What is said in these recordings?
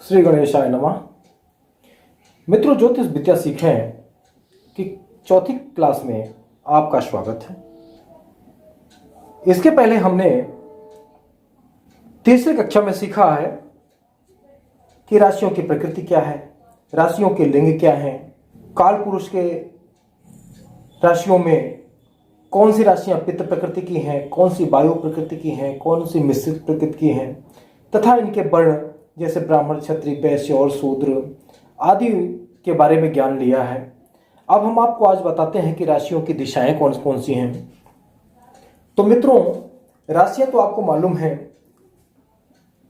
श्री गणेशाय नमः। मित्रों, ज्योतिष विद्या सीखें कि चौथी क्लास में आपका स्वागत है। इसके पहले हमने तीसरी कक्षा में सीखा है कि राशियों की प्रकृति क्या है, राशियों के लिंग क्या हैं, काल पुरुष के राशियों में कौन सी राशियां पित्त प्रकृति की हैं, कौन सी वायु प्रकृति की हैं, कौन सी मिश्रित प्रकृति की हैं, तथा इनके वर्ण जैसे ब्राह्मण, क्षत्रिय, वैश्य और शूद्र आदि के बारे में ज्ञान लिया है। अब हम आपको आज बताते हैं कि राशियों की दिशाएं कौन कौन सी हैं। तो मित्रों, राशियां तो आपको मालूम है,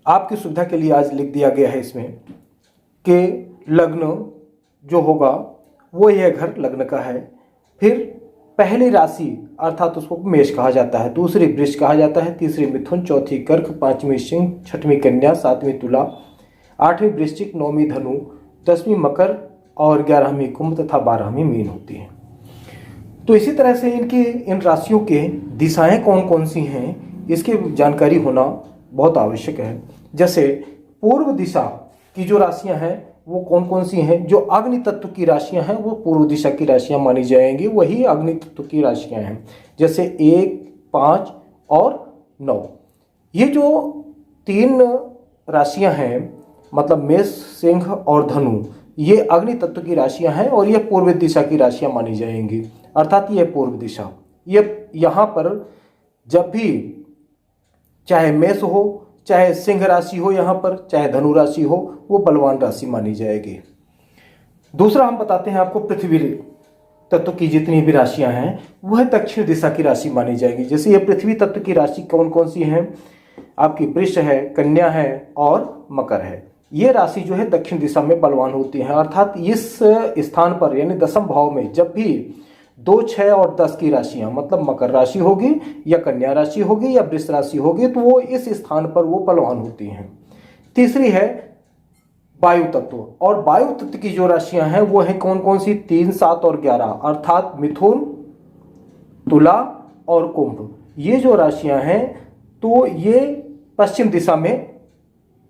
आपकी सुविधा के लिए आज लिख दिया गया है इसमें कि लग्न जो होगा वो यह घर लग्न का है। फिर पहली राशि अर्थात उसको मेष कहा जाता है, दूसरी वृष कहा जाता है, तीसरी मिथुन, चौथी कर्क, पांचवी सिंह, छठवीं कन्या, सातवीं तुला, आठवीं वृश्चिक, नौवीं धनु, 10वीं मकर और 11वीं कुंभ तथा 12वीं मीन होती है। तो इसी तरह से इन राशियों के दिशाएं कौन कौन सी हैं इसकी जानकारी होना बहुत आवश्यक है। जैसे पूर्व दिशा की जो राशियां हैं वो कौन कौन सी हैं, जो अग्नि तत्व की राशियां हैं वो पूर्व दिशा की राशियां मानी जाएंगी, वही अग्नि तत्व की राशियां हैं। जैसे 1, 5 और 9, ये जो 3 राशियां हैं मतलब मेष, सिंह और धनु, ये अग्नि तत्व की राशियां हैं और ये पूर्व दिशा की राशियां मानी जाएंगी। अर्थात ये पूर्व दिशा, ये यहाँ पर जब भी चाहे मेष हो, चाहे सिंह राशि हो, यहाँ पर चाहे धनु राशि हो, वो बलवान राशि मानी जाएगी। दूसरा हम बताते हैं आपको पृथ्वी तत्व की जितनी भी राशियां हैं वह दक्षिण दिशा की राशि मानी जाएगी। जैसे ये पृथ्वी तत्व की राशि कौन कौन सी हैं, आपकी वृष है, कन्या है और मकर है। ये राशि जो है दक्षिण दिशा में बलवान होती है। अर्थात इस स्थान पर यानी 10वें भाव में जब भी 2, 6 और 10 की राशियां मतलब मकर राशि होगी या कन्या राशि होगी या वृष राशि होगी तो वो इस स्थान पर वो बलवान होती हैं। तीसरी है वायु तत्व, और वायु तत्व की जो राशियां हैं वो है कौन कौन सी, 3, 7 और 11 अर्थात मिथुन, तुला और कुंभ। ये जो राशियां हैं तो ये पश्चिम दिशा में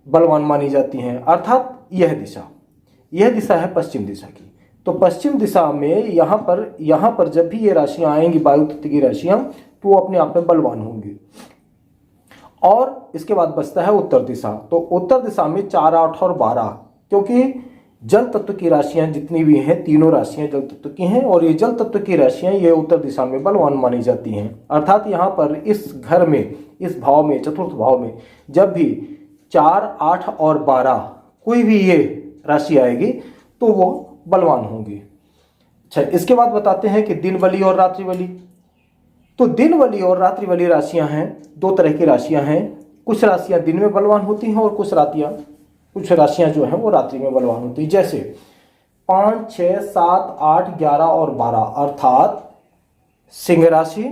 बलवान मानी जाती हैं। अर्थात यह दिशा है पश्चिम दिशा की। तो पश्चिम दिशा में यहाँ पर जब भी ये राशियां आएंगी वायु तत्व की राशियां तो वो अपने आप में बलवान होंगी। और इसके बाद बचता है उत्तर दिशा। तो उत्तर दिशा में 4, 8 और 12, क्योंकि जल तत्व की राशियां जितनी भी हैं तीनों राशियां जल तत्व की हैं और ये जल तत्व की राशियां ये उत्तर दिशा में बलवान मानी जाती हैं। अर्थात यहाँ पर इस घर में, इस भाव में, चतुर्थ भाव में जब भी 4, 8 और 12 कोई भी ये राशि आएगी तो वो बलवान होंगी। अच्छा, इसके बाद बताते हैं कि दिन बली और रात्रि बली। तो दिन बली और रात्रि बली राशियां हैं, 2 तरह की राशियां हैं। कुछ राशियां दिन में बलवान होती हैं और कुछ राशियां जो हैं वो रात्रि में बलवान होती हैं। जैसे 5, 6, 7, 8, 11 और 12 अर्थात सिंह राशि,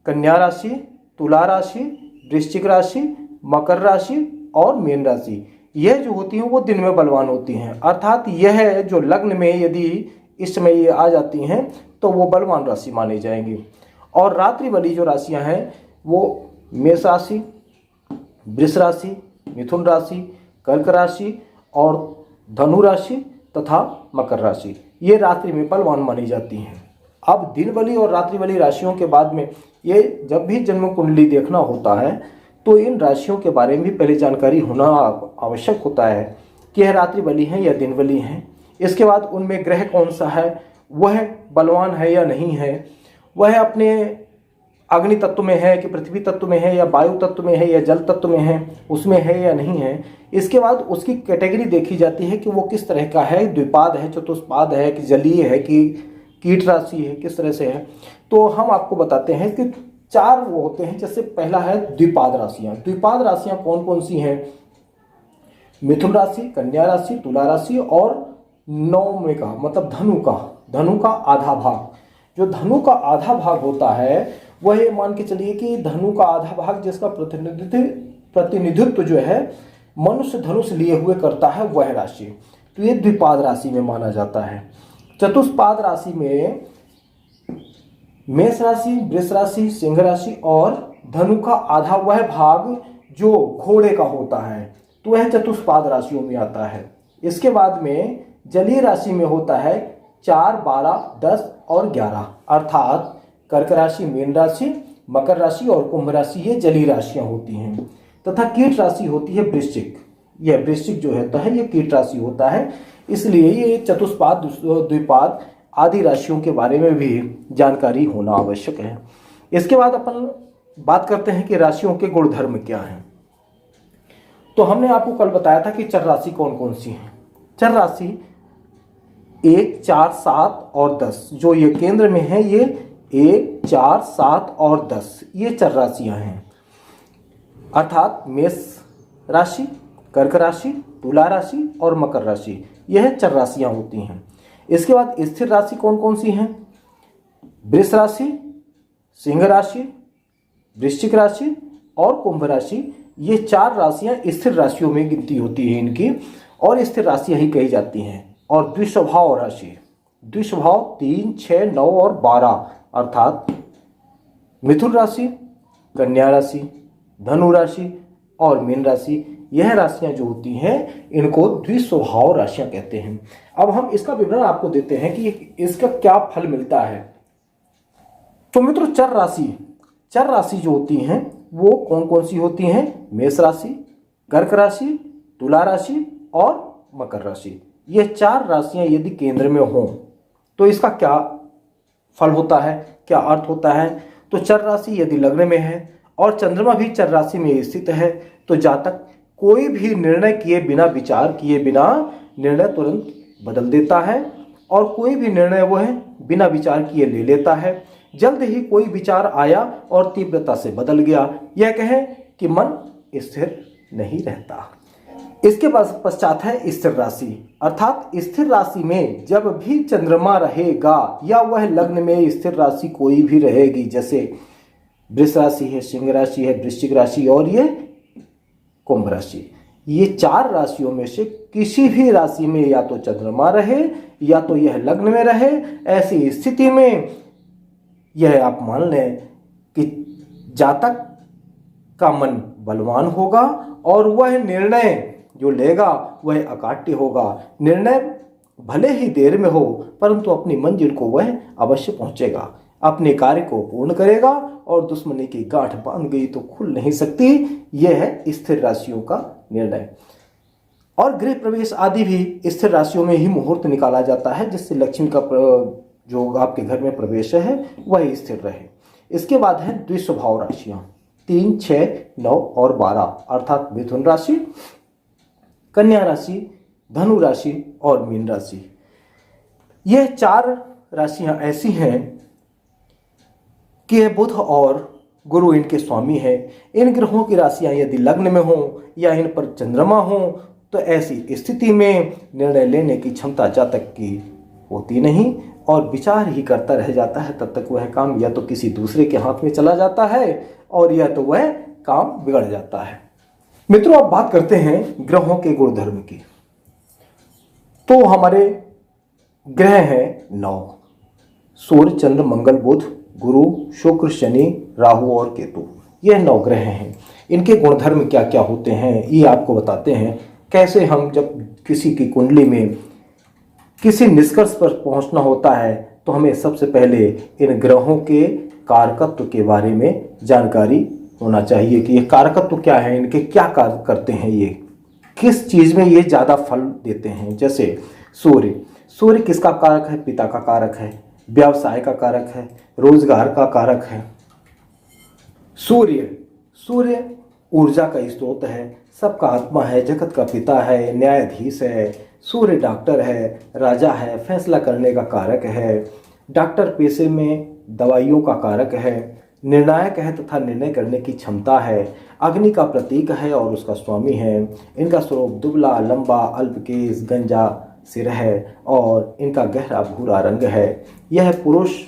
कन्या राशि, तुला राशि, वृश्चिक राशि, मकर राशि और मीन राशि, यह जो होती हैं वो दिन में बलवान होती हैं। अर्थात यह जो लग्न में यदि इस समय ये आ जाती हैं तो वो बलवान राशि मानी जाएंगी। और रात्रि वाली जो राशियां हैं वो मेष राशि, वृष राशि, मिथुन राशि, कर्क राशि और धनु राशि तथा मकर राशि, ये रात्रि में बलवान मानी जाती हैं। अब दिन वाली और रात्रि वाली राशियों के बाद में ये जब भी जन्म कुंडली देखना होता है तो इन राशियों के बारे में भी पहले जानकारी होना आवश्यक होता है कि यह रात्रि बली है या दिन बली है। इसके बाद उनमें ग्रह कौन सा है, वह बलवान है या नहीं है, वह अपने अग्नि तत्व में है कि पृथ्वी तत्व में है या वायु तत्व में है या जल तत्व में है, उसमें है या नहीं है। इसके बाद उसकी कैटेगरी देखी जाती है कि वो किस तरह का है, द्विपाद है, चतुष्पाद है कि जलीय है कि कीट राशि है, किस तरह से है। तो हम आपको बताते हैं कि 4 वो होते हैं। जैसे पहला है द्विपाद राशियां। द्विपाद राशियां कौन कौन सी हैं, मिथुन राशि, कन्या राशि, तुला राशि और 9 में का मतलब धनु का आधा भाग। जो धनु का आधा भाग होता है वह ये मान के चलिए कि धनु का आधा भाग जिसका प्रतिनिधित्व जो है मनुष्य धनुष लिए हुए करता है वह राशि, तो ये द्विपाद राशि में माना जाता है। चतुष्पाद राशि में मेष राशि, वृष राशि, सिंह राशि और धनु का आधा वह भाग जो घोड़े का होता है, तो वह चतुष्पाद राशियों में आता है। इसके बाद में जलीय राशि में होता है 4, 12, 10 और 11, अर्थात कर्क राशि, मीन राशि, मकर राशि और कुंभ राशि, ये जलीय राशियां होती हैं। तथा कीट राशि होती है वृश्चिक। यह वृश्चिक जो होता है ये कीट राशि होता है, इसलिए ये चतुष्पाद, द्विपाद आदि राशियों के बारे में भी जानकारी होना आवश्यक है। इसके बाद अपन बात करते हैं कि राशियों के गुणधर्म क्या हैं। तो हमने आपको कल बताया था कि चर राशि कौन कौन सी हैं। चर राशि 1, 4, 7 और 10, जो ये केंद्र में है, ये 1, 4, 7 और 10 ये चर राशियां हैं। अर्थात मेष राशि, कर्क राशि, तुला राशि और मकर राशि, यह चर राशियां होती हैं। इसके बाद स्थिर राशि कौन कौन सी हैं? वृष राशि, सिंह राशि, वृश्चिक राशि और कुंभ राशि, ये 4 राशियां स्थिर राशियों में गिनती होती है इनकी, और स्थिर राशियां ही कही जाती हैं। और द्विस्वभाव राशि, द्विस्वभाव 3, 6, 9 और 12, अर्थात मिथुन राशि, कन्या राशि, धनु राशि और मीन राशि, यह राशियां जो होती हैं इनको द्विस्वभाव राशियां कहते हैं। अब हम इसका विवरण आपको देते हैं कि इसका क्या फल मिलता है। तो मित्रों, चर राशि जो होती हैं वो कौन कौन सी होती हैं? मेष राशि, कर्क राशि, तुला राशि और मकर राशि, ये 4 राशियां यदि केंद्र में हों तो इसका क्या फल होता है, क्या अर्थ होता है? तो चर राशि यदि लग्न में है और चंद्रमा भी चर राशि में स्थित है तो जातक कोई भी निर्णय किए बिना, विचार किए बिना निर्णय तुरंत बदल देता है, और कोई भी निर्णय वो है बिना विचार किए ले लेता है। जल्द ही कोई विचार आया और तीव्रता से बदल गया, यह कहें कि मन स्थिर नहीं रहता। इसके पश्चात है स्थिर राशि, अर्थात स्थिर राशि में जब भी चंद्रमा रहेगा या वह लग्न में स्थिर राशि कोई भी रहेगी, जैसे वृष राशि है, सिंह राशि है, वृश्चिक राशि और ये कुंभ राशि, ये 4 राशियों में से किसी भी राशि में या तो चंद्रमा रहे या तो यह लग्न में रहे, ऐसी स्थिति में यह आप मान लें कि जातक का मन बलवान होगा और वह निर्णय जो लेगा वह अकाट्य होगा। निर्णय भले ही देर में हो परंतु अपनी मंजिल को वह अवश्य पहुंचेगा, अपने कार्य को पूर्ण करेगा और दुश्मनी की गांठ बांध गई तो खुल नहीं सकती। यह है स्थिर राशियों का निर्णय। और गृह प्रवेश आदि भी स्थिर राशियों में ही मुहूर्त निकाला जाता है, जिससे लक्ष्मी का जो आपके घर में प्रवेश है वह स्थिर रहे। इसके बाद है द्विस्वभाव राशियां 3, 6, 9 और 12, अर्थात मिथुन राशि, कन्या राशि, धनु राशि और मीन राशि। यह 4 राशियां ऐसी हैं कि बुध और गुरु इनके स्वामी है। इन ग्रहों की राशियां यदि लग्न में हों या इन पर चंद्रमा हो तो ऐसी स्थिति में निर्णय लेने की क्षमता जातक की होती नहीं और विचार ही करता रह जाता है। तब तक वह काम या तो किसी दूसरे के हाथ में चला जाता है और या तो वह काम बिगड़ जाता है। मित्रों, अब बात करते हैं ग्रहों के गुणधर्म की। तो हमारे ग्रह हैं 9, सूर्य, चंद्र, मंगल, बुध, गुरु, शुक्र, शनि, राहु और केतु। यह 9 ग्रह हैं। इनके गुणधर्म क्या क्या होते हैं ये आपको बताते हैं। कैसे हम जब किसी की कुंडली में किसी निष्कर्ष पर पहुंचना होता है तो हमें सबसे पहले इन ग्रहों के कारकत्व के बारे में जानकारी होना चाहिए कि ये कारकत्व क्या है, इनके क्या कार्य करते हैं, ये किस चीज़ में ये ज़्यादा फल देते हैं। जैसे सूर्य किसका कारक है? पिता का कारक है, व्यवसाय का कारक है, रोजगार का कारक है। सूर्य ऊर्जा का स्रोत है, सबका आत्मा है, जगत का पिता है, न्यायाधीश है। सूर्य डॉक्टर है, राजा है, फैसला करने का कारक है। डॉक्टर पेशे में दवाइयों का कारक है, निर्णायक है तथा निर्णय करने की क्षमता है। अग्नि का प्रतीक है और उसका स्वामी है। इनका स्वरूप दुबला, लंबा, अल्पकेश, गंजा सिर है और इनका गहरा भूरा रंग है। यह पुरुष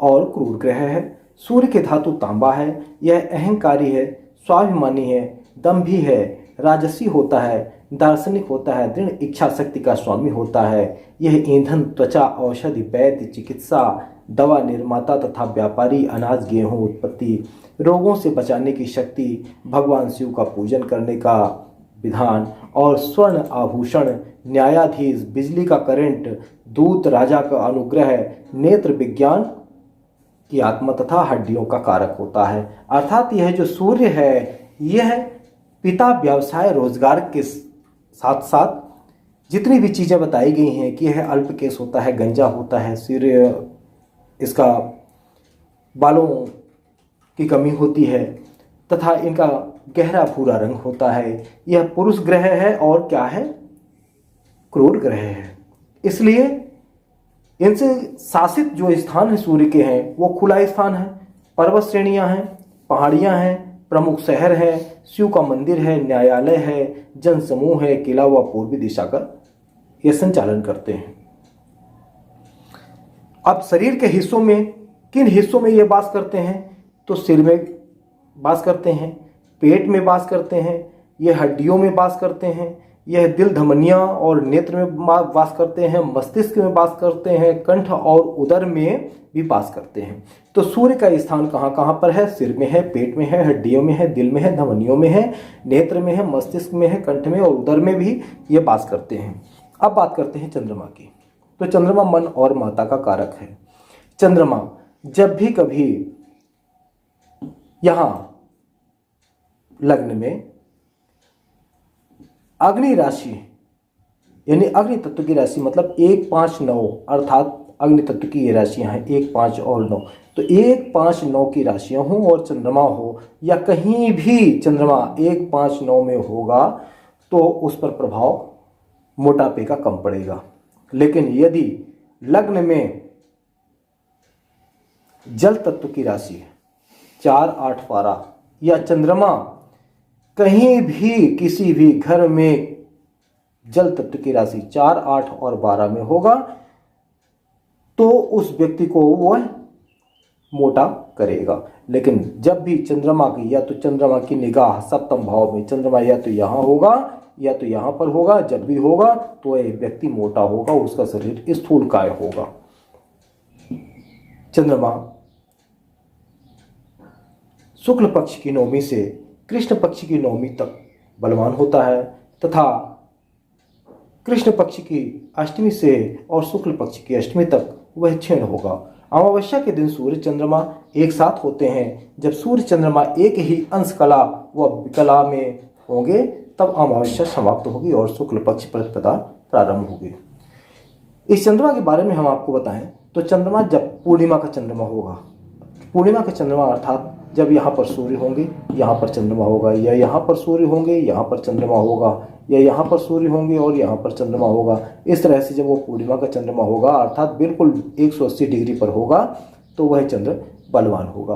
और क्रूर ग्रह है। सूर्य के धातु तांबा है। यह अहंकारी है, स्वाभिमानी है, दंभी है, राजसी होता है, दार्शनिक होता है, दृढ़ इच्छा शक्ति का स्वामी होता है। यह ईंधन, त्वचा, औषधि, वैद्य, चिकित्सा, दवा निर्माता तथा व्यापारी, अनाज, गेहूं उत्पत्ति, रोगों से बचाने की शक्ति, भगवान शिव का पूजन करने का विधान और स्वर्ण आभूषण, न्यायाधीश, बिजली का करंट, दूत, राजा का अनुग्रह, नेत्र, विज्ञान की आत्मा तथा हड्डियों का कारक होता है। अर्थात यह जो सूर्य है यह पिता, व्यवसाय, रोजगार के साथ साथ जितनी भी चीज़ें बताई गई हैं कि यह अल्प केस होता है, गंजा होता है, सूर्य इसका बालों की कमी होती है तथा इनका गहरा भूरा रंग होता है। यह पुरुष ग्रह है और क्या है, क्रूर ग्रह है। इसलिए इनसे शासित जो स्थान है सूर्य के हैं वो खुला स्थान है, पर्वत श्रेणियां हैं, पहाड़ियां हैं, प्रमुख शहर है, शिव का मंदिर है, न्यायालय है, जन समूह है, किला व पूर्वी दिशा का यह संचालन करते हैं। अब शरीर के हिस्सों में किन हिस्सों में ये वास करते हैं, तो सिर में वास करते हैं, पेट में वास करते हैं, यह हड्डियों में वास करते हैं, यह दिल, धमनियां और नेत्र में वास करते हैं, मस्तिष्क में वास करते हैं, कंठ और उदर में भी वास करते हैं। तो सूर्य का स्थान कहाँ कहाँ पर है, सिर में है, पेट में है, हड्डियों में है, दिल में है, धमनियों में है, नेत्र में है, मस्तिष्क में है, कंठ में और उदर में भी ये वास करते हैं। अब बात करते हैं चंद्रमा की। तो चंद्रमा मन और माता का कारक है। चंद्रमा जब भी कभी यहां लग्न में अग्नि राशि यानी अग्नि तत्व की राशि मतलब 1, 5, 9 अर्थात अग्नि तत्व की ये राशियां हैं 1, 5 और 9। तो 1, 5, 9 की राशियां हो और चंद्रमा हो या कहीं भी चंद्रमा 1, 5, 9 में होगा तो उस पर प्रभाव मोटापे का कम पड़ेगा। लेकिन यदि लग्न में जल तत्व की राशि 4, 8, 12 या चंद्रमा कहीं भी किसी भी घर में जल तत्व की राशि 4, 8 और 12 में होगा तो उस व्यक्ति को वह मोटा करेगा। लेकिन जब भी चंद्रमा की या तो चंद्रमा की निगाह सप्तम भाव में चंद्रमा या तो यहां होगा या तो यहां पर होगा, जब भी होगा तो यह व्यक्ति मोटा होगा, उसका शरीर स्थूलकाय होगा। चंद्रमा शुक्ल पक्ष की नौमी से कृष्ण पक्ष की नौमी तक बलवान होता है तथा कृष्ण पक्ष की अष्टमी से और शुक्ल पक्ष की अष्टमी तक वह क्षीण होगा। अमावस्या के दिन सूर्य चंद्रमा एक साथ होते हैं। जब सूर्य चंद्रमा एक ही अंश कला व विकला में होंगे तब अमावस्या समाप्त होगी और शुक्ल पक्ष प्रतिपदा प्रारंभ होगी। इस चंद्रमा के बारे में हम आपको बताएं तो चंद्रमा जब पूर्णिमा का चंद्रमा होगा, पूर्णिमा का चंद्रमा अर्थात जब यहाँ पर सूर्य होंगे यहाँ पर चंद्रमा होगा, या यहाँ पर सूर्य होंगे यहाँ पर चंद्रमा होगा, या यहाँ पर सूर्य होंगे और यहाँ पर चंद्रमा होगा, इस तरह से जब वो पूर्णिमा का चंद्रमा होगा अर्थात बिल्कुल 180 डिग्री पर होगा तो वह चंद्र बलवान होगा।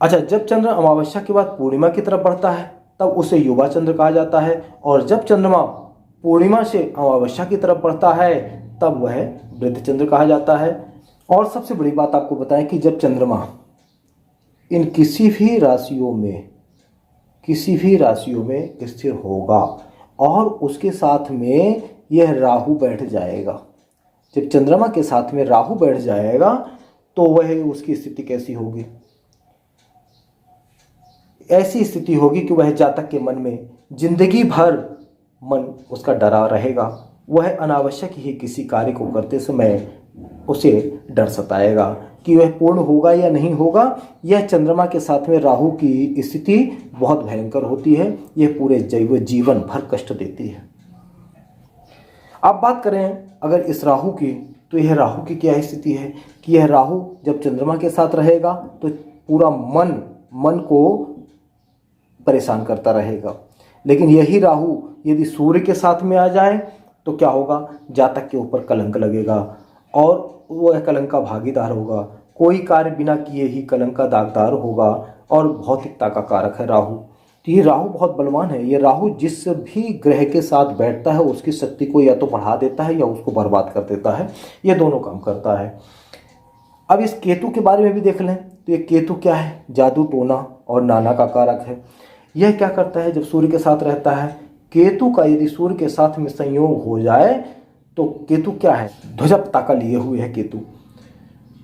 अच्छा, जब चंद्र अमावस्या के बाद पूर्णिमा की तरफ बढ़ता है तब उसे युवा चंद्र कहा जाता है, और जब चंद्रमा पूर्णिमा से अमावस्या की तरफ बढ़ता है तब वह वृद्ध चंद्र कहा जाता है। और सबसे बड़ी बात आपको बताएं कि जब चंद्रमा इन किसी भी राशियों में स्थिर होगा और उसके साथ में यह राहु बैठ जाएगा, जब चंद्रमा के साथ में राहु बैठ जाएगा तो वह उसकी स्थिति कैसी होगी, ऐसी स्थिति होगी कि वह जातक के मन में जिंदगी भर मन उसका डरा रहेगा। वह अनावश्यक ही किसी कार्य को करते समय उसे डर सताएगा कि वह पूर्ण होगा या नहीं होगा। यह चंद्रमा के साथ में राहु की स्थिति बहुत भयंकर होती है, यह पूरे जीवन भर कष्ट देती है। अब बात करें अगर इस राहु की, तो यह राहु की क्या स्थिति है कि यह राहु जब चंद्रमा के साथ रहेगा तो पूरा मन को परेशान करता रहेगा। लेकिन यही राहु यदि सूर्य के साथ में आ जाए तो क्या होगा, जातक के ऊपर कलंक लगेगा और वह कलंक का भागीदार होगा, कोई कार्य बिना किए ही कलंक का दागदार होगा और भौतिकता का कारक है राहु। तो ये राहु बहुत बलवान है। ये राहु जिस भी ग्रह के साथ बैठता है उसकी शक्ति को या तो बढ़ा देता है या उसको बर्बाद कर देता है, ये दोनों काम करता है। अब इस केतु के बारे में भी देख लें तो ये केतु क्या है, जादू, टोना और नाना का कारक है। यह क्या करता है, जब सूर्य के साथ रहता है, केतु का यदि सूर्य के साथ में संयोग हो जाए तो केतु क्या है, ध्वजा पताका लिए हुए है केतु।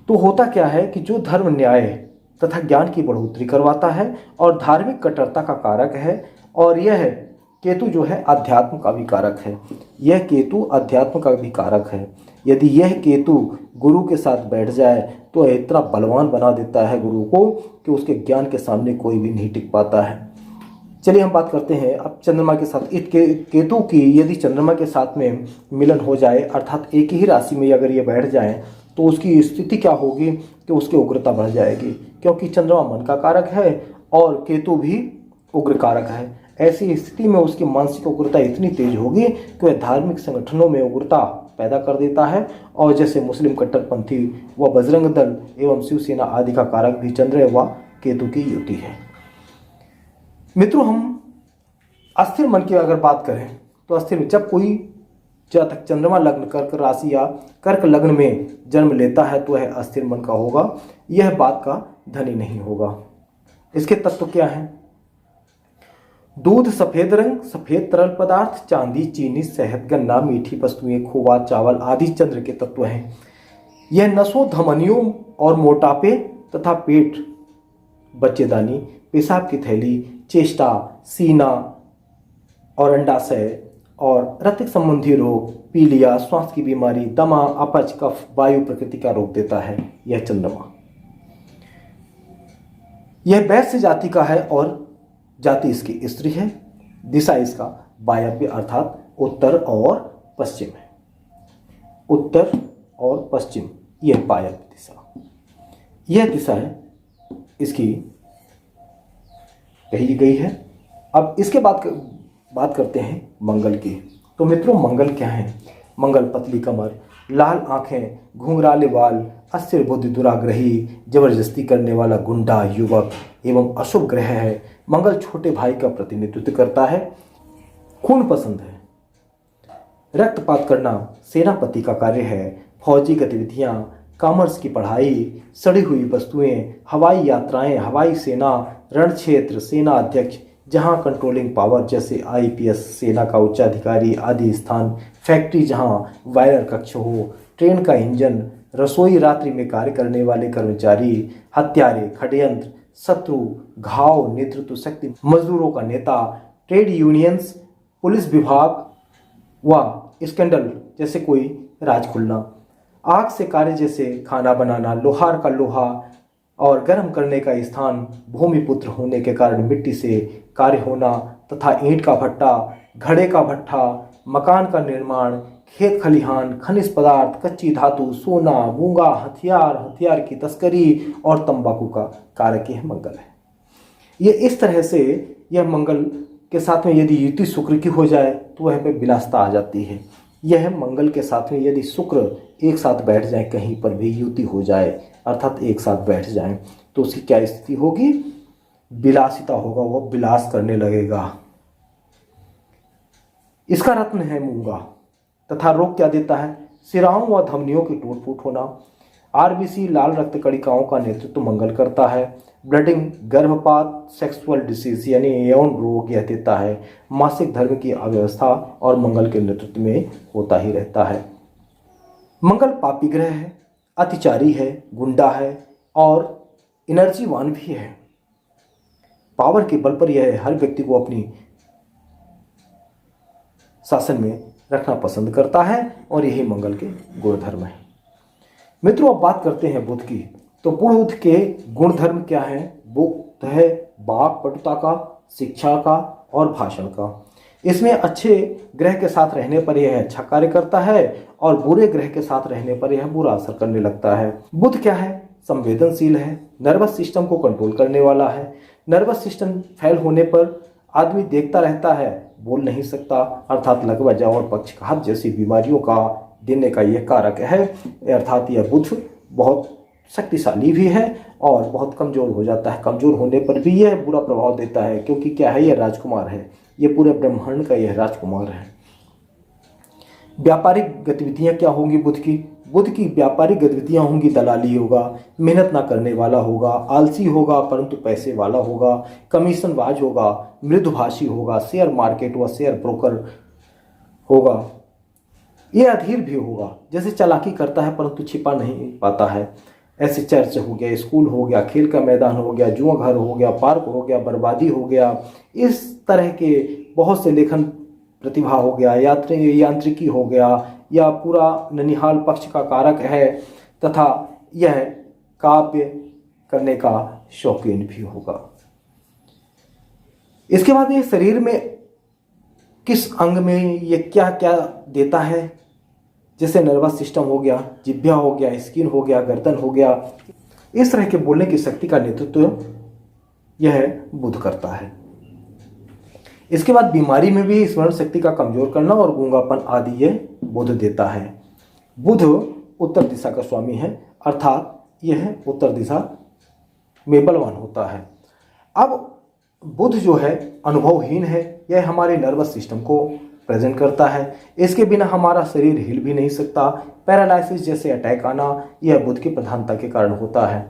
तो होता क्या है कि जो धर्म, न्याय तथा ज्ञान की बढ़ोतरी करवाता है और धार्मिक कट्टरता का कारक है और यह केतु जो है अध्यात्म का भी कारक है। यह केतु अध्यात्म का भी कारक है। यदि यह केतु गुरु के साथ बैठ जाए तो इतना बलवान बना देता है गुरु को कि उसके ज्ञान के सामने कोई भी नहीं टिक पाता है। चलिए हम बात करते हैं अब चंद्रमा के साथ। इस केतु की यदि चंद्रमा के साथ में मिलन हो जाए, अर्थात एक ही राशि में अगर ये बैठ जाए, तो उसकी स्थिति क्या होगी कि उसकी उग्रता बढ़ जाएगी, क्योंकि चंद्रमा मन का कारक है और केतु भी उग्र कारक है। ऐसी स्थिति में उसकी मानसिक उग्रता इतनी तेज होगी कि वह धार्मिक संगठनों में उग्रता पैदा कर देता है। और जैसे मुस्लिम कट्टरपंथी व बजरंग दल एवं शिवसेना आदि का कारक भी चंद्र व केतु की युति है। मित्रों, हम अस्थिर मन की अगर बात करें तो अस्थिर जब कोई जातक चंद्रमा लग्न कर्क राशि या कर्क लग्न में जन्म लेता है तो वह अस्थिर मन का होगा, यह बात का धनी नहीं होगा। इसके तत्व क्या हैं? दूध, सफेद रंग, सफेद तरल पदार्थ, चांदी, चीनी, शहद, गन्ना, मीठी वस्तुएं, खोवा, चावल आदि चंद्र के तत्व हैं। यह नसों, धमनियों और मोटापे तथा पेट, बच्चेदानी, पेशाब की थैली, चेष्टा, सीना और अंडाशय और रक्त संबंधी रोग, पीलिया, श्वास की बीमारी, दमा, अपच, कफ, वायु प्रकृति का रोग देता है यह चंद्रमा। यह वैश्य जाति का है और जाति इसकी स्त्री है। दिशा इसका वायव्य अर्थात उत्तर और पश्चिम है। उत्तर और पश्चिम यह वायव्य दिशा, यह दिशा है इसकी कही गई है। अब इसके बाद बात करते हैं मंगल की। तो मित्रों, मंगल क्या है? मंगल पतली कमर, लाल आंखें, घुंघराले बाल, अस्थिर बुद्धि, दुराग्रही, जबरदस्ती करने वाला गुंडा, युवक एवं अशुभ ग्रह है। मंगल छोटे भाई का प्रतिनिधित्व करता है। खून पसंद है। रक्तपात करना सेनापति का कार्य है। फौजी गतिविधियां, कॉमर्स की पढ़ाई, सड़ी हुई वस्तुएं, हवाई यात्राएं, हवाई सेना, रण क्षेत्र, सेना अध्यक्ष जहां कंट्रोलिंग पावर जैसे आईपीएस, सेना का उच्चाधिकारी आदि स्थान, फैक्ट्री जहां वायरर कक्ष हो, ट्रेन का इंजन, रसोई, रात्रि में कार्य करने वाले कर्मचारी, हत्यारे, षड्यंत्र, शत्रु, घाव, नेतृत्व शक्ति, मजदूरों का नेता, ट्रेड यूनियंस, पुलिस विभाग व स्कैंडल जैसे कोई राज खुलना, आग से कार्य जैसे खाना बनाना, लोहार का लोहा और गर्म करने का स्थान, भूमिपुत्र होने के कारण मिट्टी से कार्य होना तथा ईंट का भट्टा, घड़े का भट्टा, मकान का निर्माण, खेत खलिहान, खनिज पदार्थ, कच्ची धातु, सोना, मूंगा, हथियार, हथियार की तस्करी और तंबाकू का कारक यह मंगल है। ये इस तरह से यह मंगल के साथ में यदि युति शुक्र की हो जाए तो वह पे विलासता आ जाती है। यह मंगल के साथ में यदि शुक्र एक साथ बैठ जाए, कहीं पर भी युति हो जाए अर्थात एक साथ बैठ जाए, तो उसकी क्या स्थिति होगी? विलासिता होगा, वह विलास करने लगेगा। इसका रत्न है मूंगा तथा रोग क्या देता है? सिराओं व धमनियों की टूट फूट होना। आरबीसी, लाल रक्त कणिकाओं का नेतृत्व मंगल करता है। ब्लडिंग, गर्भपात, सेक्सुअल डिसीज यानी यौन रोग यह देता है। मासिक धर्म की अव्यवस्था और मंगल के नेतृत्व में होता ही रहता है। मंगल पापी ग्रह है, अतिचारी है, गुंडा है और एनर्जीवान भी है। पावर के बल पर यह हर व्यक्ति को अपनी शासन में रखना पसंद करता है और यही मंगल के गुणधर्म है। मित्रों, अब बात करते हैं बुध की। तो बुध के गुणधर्म क्या है? बुध है वाक पटुता का, शिक्षा का और भाषण का। इसमें अच्छे ग्रह के साथ रहने पर यह अच्छा कार्य करता है और बुरे ग्रह के साथ रहने पर यह बुरा असर करने लगता है। बुध क्या है? संवेदनशील है, नर्वस सिस्टम को कंट्रोल करने वाला है। नर्वस सिस्टम फेल होने पर आदमी देखता रहता है, बोल नहीं सकता, अर्थात लकवजा और पक्षघात जैसी बीमारियों का देने का यह कारक है। अर्थात यह बुध बहुत शक्तिशाली भी है और बहुत कमजोर हो जाता है। कमजोर होने पर भी यह बुरा प्रभाव देता है, क्योंकि क्या है, यह राजकुमार है, यह पूरे ब्रह्मांड का यह राजकुमार है। व्यापारिक गतिविधियां क्या होंगी बुध की? बुध की व्यापारिक गतिविधियां होंगी दलाली होगा, मेहनत ना करने वाला होगा, आलसी होगा परंतु पैसे वाला होगा, कमीशनबाज होगा, मृदुभाषी होगा, शेयर मार्केट व शेयर ब्रोकर होगा, ये अधीर भी होगा, जैसे चालाकी करता है परंतु छिपा नहीं पाता है। ऐसे चर्च हो गया, स्कूल हो गया, खेल का मैदान हो गया, जुआ घर हो गया, पार्क हो गया, बर्बादी हो गया, इस तरह के बहुत से लेखन प्रतिभा हो गया, यांत्रिकी हो गया, या पूरा ननिहाल पक्ष का कारक है, तथा यह काव्य करने का शौकीन भी होगा। इसके बाद ये शरीर में किस अंग में ये क्या क्या देता है, जैसे नर्वस सिस्टम हो गया, जिह्वा हो गया, स्किन हो गया, गर्दन हो गया, इस तरह के बोलने की शक्ति का नेतृत्व यह बुध करता है। इसके बाद बीमारी में भी स्मरण शक्ति का कमजोर करना और गूंगापन आदि ये बुध देता है। बुध उत्तर दिशा का स्वामी है, अर्थात यह उत्तर दिशा में बलवान होता है। अब बुध जो है अनुभवहीन है, यह हमारे नर्वस सिस्टम को प्रेजेंट करता है। इसके बिना हमारा शरीर हिल भी नहीं सकता। पैरालाइसिस जैसे अटैक आना यह बुध की प्रधानता के कारण होता है।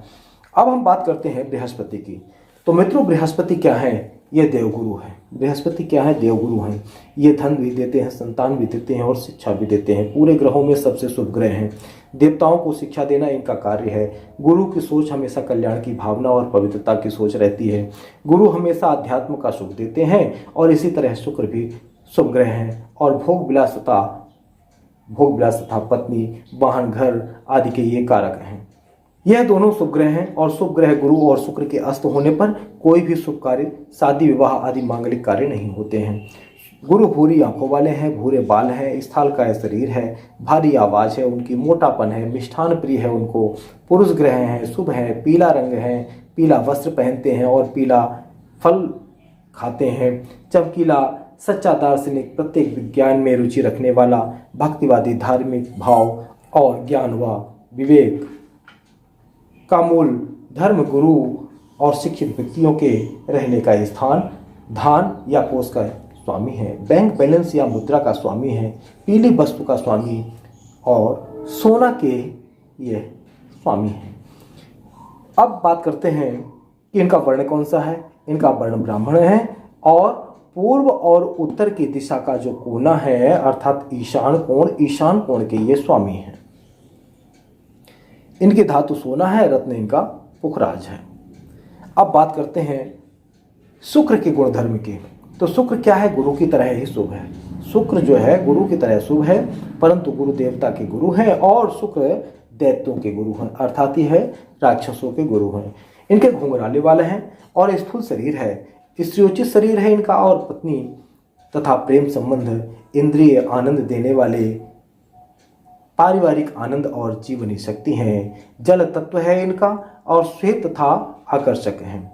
अब हम बात करते हैं बृहस्पति की। तो मित्रों, बृहस्पति क्या है? ये देवगुरु है। बृहस्पति क्या है? देवगुरु हैं। ये धन भी देते हैं, संतान भी देते हैं और शिक्षा भी देते हैं। पूरे ग्रहों में सबसे शुभ ग्रह हैं। देवताओं को शिक्षा देना इनका कार्य है। गुरु की सोच हमेशा कल्याण की भावना और पवित्रता की सोच रहती है। गुरु हमेशा अध्यात्म का सुख देते हैं और इसी तरह शुक्र भी शुभ ग्रह हैं और भोग विलास तथा पत्नी, वाहन, घर आदि के ये कारक हैं। यह दोनों शुभ ग्रह हैं और शुभ ग्रह गुरु और शुक्र के अस्त होने पर कोई भी शुभ कार्य, शादी, विवाह आदि मांगलिक कार्य नहीं होते हैं। गुरु भूरी आंखों वाले हैं, भूरे बाल हैं, स्थल का शरीर है, भारी आवाज है उनकी, मोटापन है, मिष्ठान प्रिय है उनको, पुरुष ग्रह हैं, शुभ हैं, पीला रंग है, पीला वस्त्र पहनते हैं और पीला फल खाते हैं, चमकीला, सच्चा दार्शनिक, प्रत्येक विज्ञान में रुचि रखने वाला, भक्तिवादी, धार्मिक भाव और ज्ञान व विवेक का मूल, धर्म, गुरु और शिक्षित व्यक्तियों के रहने का स्थान, धान या कोष का स्वामी है, बैंक बैलेंस या मुद्रा का स्वामी है, पीली वस्तु का स्वामी और सोना के ये स्वामी है। अब बात करते हैं कि इनका वर्ण कौन सा है। इनका वर्ण ब्राह्मण है और पूर्व और उत्तर की दिशा का जो कोना है अर्थात ईशान कोण के ये स्वामी हैं। इनकी धातु सोना है, रत्न इनका पुखराज है। अब बात करते हैं शुक्र के गुणधर्म की। तो शुक्र क्या है? गुरु की तरह ही शुभ है। शुक्र जो है गुरु की तरह शुभ है, परंतु गुरु देवता के गुरु हैं और शुक्र दैत्यों के गुरु हैं, अर्थात ही है राक्षसों के गुरु हैं। इनके घुंघराले वाले हैं और स्थूल शरीर है, स्त्रियोचित शरीर है इनका और पत्नी तथा प्रेम संबंध, इंद्रिय आनंद देने वाले, पारिवारिक आनंद और जीवनी शक्ति हैं। जल तत्व है इनका और श्वेत तथा आकर्षक हैं।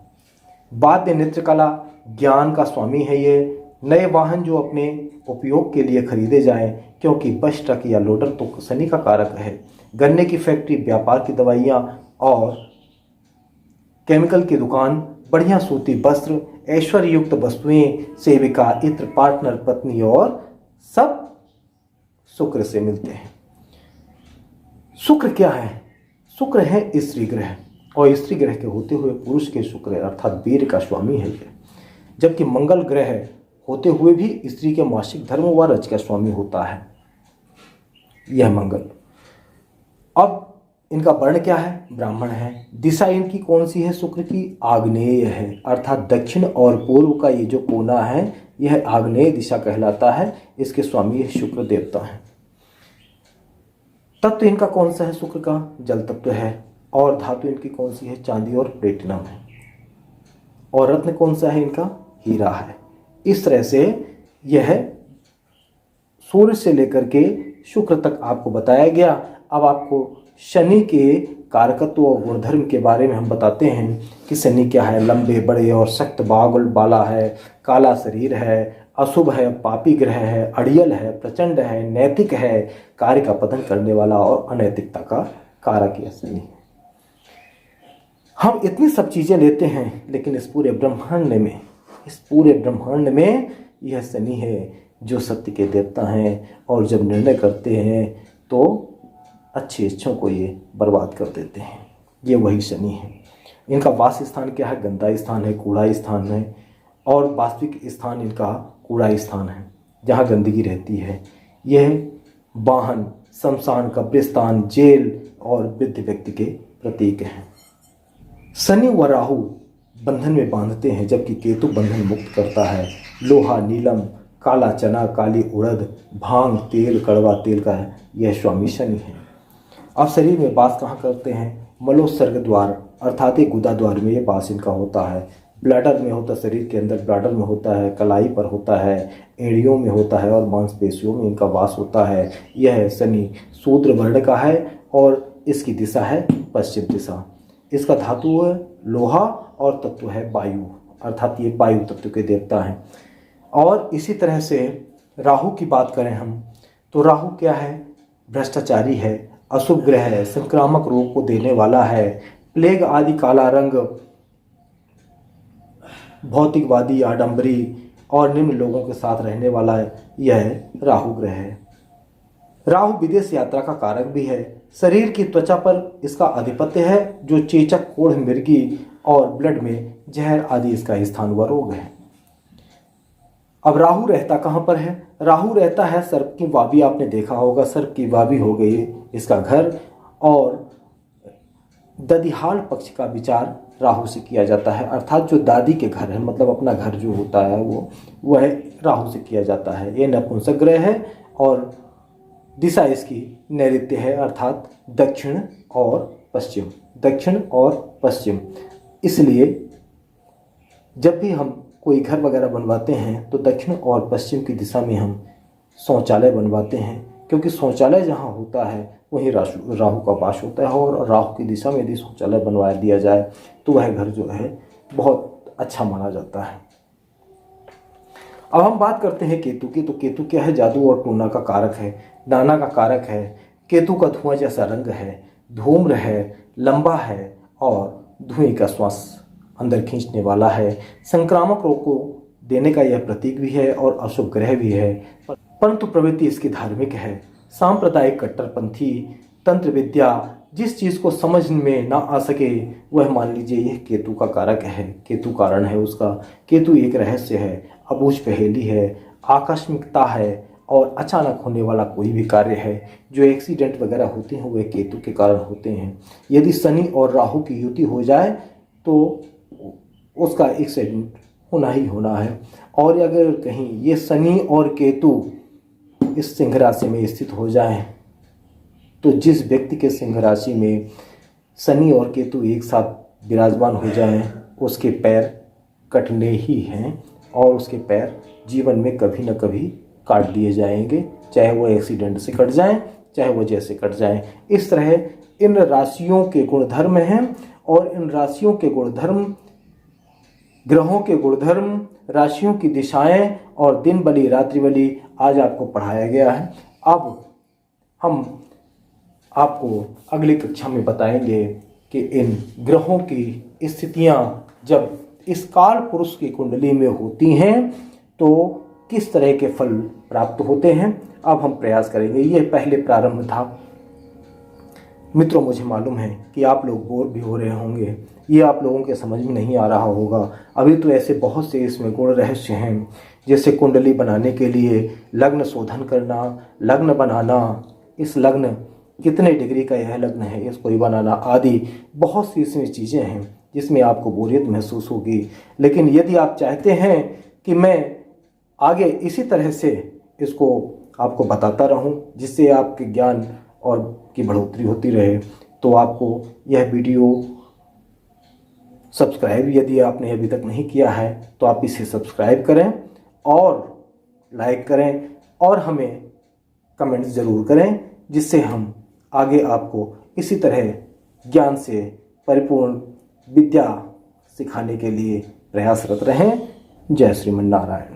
वाद्य, नृत्य कला, ज्ञान का स्वामी है ये। नए वाहन जो अपने उपयोग के लिए खरीदे जाएं, क्योंकि बस, ट्रक या लोडर तो शनि का कारक है। गन्ने की फैक्ट्री, व्यापार की दवाइयाँ और केमिकल की दुकान, बढ़िया सूती वस्त्र, ऐश्वर्य युक्त वस्तुएं, सेविका, इत्र, पार्टनर, पत्नी और सब शुक्र से मिलते हैं। शुक्र क्या है? शुक्र है स्त्री ग्रह और स्त्री ग्रह के होते हुए पुरुष के शुक्र अर्थात वीर का स्वामी है ये। जबकि मंगल ग्रह होते हुए भी स्त्री के मासिक धर्म व रज का स्वामी होता है यह मंगल। अब इनका वर्ण क्या है? ब्राह्मण है। दिशा इनकी कौन सी है? शुक्र की आग्नेय है, अर्थात दक्षिण और पूर्व का ये जो कोना है यह आग्नेय दिशा कहलाता है। इसके स्वामी शुक्र देवता है। तत्व इनका कौन सा है? शुक्र का जल तत्व है और धातु इनकी कौन सी है? चांदी और प्लेटिनम है। और रत्न कौन सा है इनका? हीरा है। इस तरह से यह सूर्य से लेकर के शुक्र तक आपको बताया गया। अब आपको शनि के कारकत्व और गुणधर्म के बारे में हम बताते हैं कि शनि क्या है। लंबे, बड़े और सख्त बागुल बाला है, काला शरीर है, अशुभ है, पापी ग्रह है, अड़ियल है, प्रचंड है, नैतिक है, कार्य का पतन करने वाला और अनैतिकता का कारक यह शनि है। हम इतनी सब चीजें लेते हैं लेकिन इस पूरे ब्रह्मांड में यह शनि है जो सत्य के देवता हैं और जब निर्णय करते हैं तो अच्छी इच्छाओं को ये बर्बाद कर देते हैं। ये वही शनि है। इनका वास स्थान क्या है? गंदा स्थान है, कूड़ा स्थान है और वास्तविक स्थान इनका कूड़ा स्थान है जहाँ गंदगी रहती है। यह वाहन, शमशान, कब्रिस्तान, जेल और वृद्ध व्यक्ति के प्रतीक हैं। शनि व राहु बंधन में बांधते हैं जबकि केतु बंधन मुक्त करता है। लोहा नीलम, काला चना, काली उड़द, भांग, तेल, कड़वा तेल का है, यह स्वामी शनि है। अब शरीर में वास कहाँ करते हैं? मलोत्सर्ग द्वार अर्थात ये गुदा द्वार में ये वास इनका होता है। ब्लैडर में होता है, शरीर के अंदर ब्लैडर में होता है, कलाई पर होता है, एड़ियों में होता है और मांसपेशियों में इनका वास होता है। यह शनि शूद्र वर्ण का है और इसकी दिशा है पश्चिम दिशा। इसका धातु है लोहा और तत्व है वायु, अर्थात ये वायु तत्व के देवता हैं। और इसी तरह से राहु की बात करें हम तो राहु क्या है? भ्रष्टाचारी है, अशुभ ग्रह है, संक्रामक रोग को देने वाला है, प्लेग आदि काला रंग, भौतिकवादी, आडंबरी और निम्न लोगों के साथ रहने वाला है, यह राहु ग्रह है। राहु विदेश यात्रा का कारक भी है। शरीर की त्वचा पर इसका आधिपत्य है, जो चेचक, कोढ़, मिर्गी और ब्लड में जहर आदि इसका स्थान व रोग है। अब राहु रहता कहाँ पर है? राहु रहता है सर्प की वावी, आपने देखा होगा, सर्प की वावी हो गई इसका घर। और ददिहाल पक्ष का विचार राहु से किया जाता है, अर्थात जो दादी के घर है, मतलब अपना घर जो होता है वह राहु से किया जाता है। ये नपुंसक ग्रह है और दिशा इसकी नैऋत्य है, अर्थात दक्षिण और पश्चिम, दक्षिण और पश्चिम। इसलिए जब भी हम कोई घर वगैरह बनवाते हैं तो दक्षिण और पश्चिम की दिशा में हम शौचालय बनवाते हैं, क्योंकि शौचालय जहाँ होता है वहीं राहु का वास होता है। और राहु की दिशा में यदि शौचालय बनवा दिया जाए तो वह घर जो है बहुत अच्छा माना जाता है। अब हम बात करते हैं केतु की। तो केतु क्या है? जादू और टूना का कारक है, नाना का कारक है। केतु का धुआं जैसा रंग है, धूम्र है, लंबा है और धुएं का श्वास अंदर खींचने वाला है। संक्रामक रोग को देने का यह प्रतीक भी है और अशुभ ग्रह भी है, परंतु प्रवृत्ति इसकी धार्मिक है। सांप्रदायिक, कट्टरपंथी, तंत्र विद्या, जिस चीज़ को समझ में ना आ सके वह मान लीजिए यह केतु का कारक है, केतु कारण है उसका। केतु एक रहस्य है, अबूझ पहेली है, आकस्मिकता है और अचानक होने वाला कोई भी कार्य है। जो एक्सीडेंट वगैरह होते हैं वह केतु के कारण होते हैं। यदि शनि और राहु की युति हो जाए तो उसका एक्सीडेंट होना ही होना है। और अगर कहीं ये शनि और केतु इस सिंह राशि में स्थित हो जाएं तो जिस व्यक्ति के सिंह राशि में शनि और केतु एक साथ विराजमान हो जाएं उसके पैर कटने ही हैं और उसके पैर जीवन में कभी न कभी काट दिए जाएंगे, चाहे वो एक्सीडेंट से कट जाएं, चाहे वो जैसे कट जाएं। इस तरह इन राशियों के गुणधर्म हैं और इन राशियों के गुणधर्म, ग्रहों के गुणधर्म, राशियों की दिशाएं और दिन बली रात्रि बली आज आपको पढ़ाया गया है। अब हम आपको अगली कक्षा में बताएंगे कि इन ग्रहों की स्थितियां जब इस काल पुरुष की कुंडली में होती हैं तो किस तरह के फल प्राप्त होते हैं। अब हम प्रयास करेंगे। ये पहले प्रारंभ था। मित्रों, मुझे मालूम है कि आप लोग बोर भी हो रहे होंगे, ये आप लोगों के समझ में नहीं आ रहा होगा। अभी तो ऐसे बहुत से इसमें गुण रहस्य हैं, जैसे कुंडली बनाने के लिए लग्न शोधन करना, लग्न बनाना, इस लग्न कितने डिग्री का यह लग्न है इसको ही बनाना आदि बहुत सी इसमें चीज़ें हैं जिसमें आपको बोरियत महसूस होगी। लेकिन यदि आप चाहते हैं कि मैं आगे इसी तरह से इसको आपको बताता रहूं जिससे आपके ज्ञान और की बढ़ोतरी होती रहे, तो आपको यह वीडियो सब्सक्राइब, यदि आपने अभी तक नहीं किया है तो आप इसे सब्सक्राइब करें और लाइक करें और हमें कमेंट्स ज़रूर करें, जिससे हम आगे आपको इसी तरह ज्ञान से परिपूर्ण विद्या सिखाने के लिए प्रयासरत रहें। जय श्रीमन नारायण।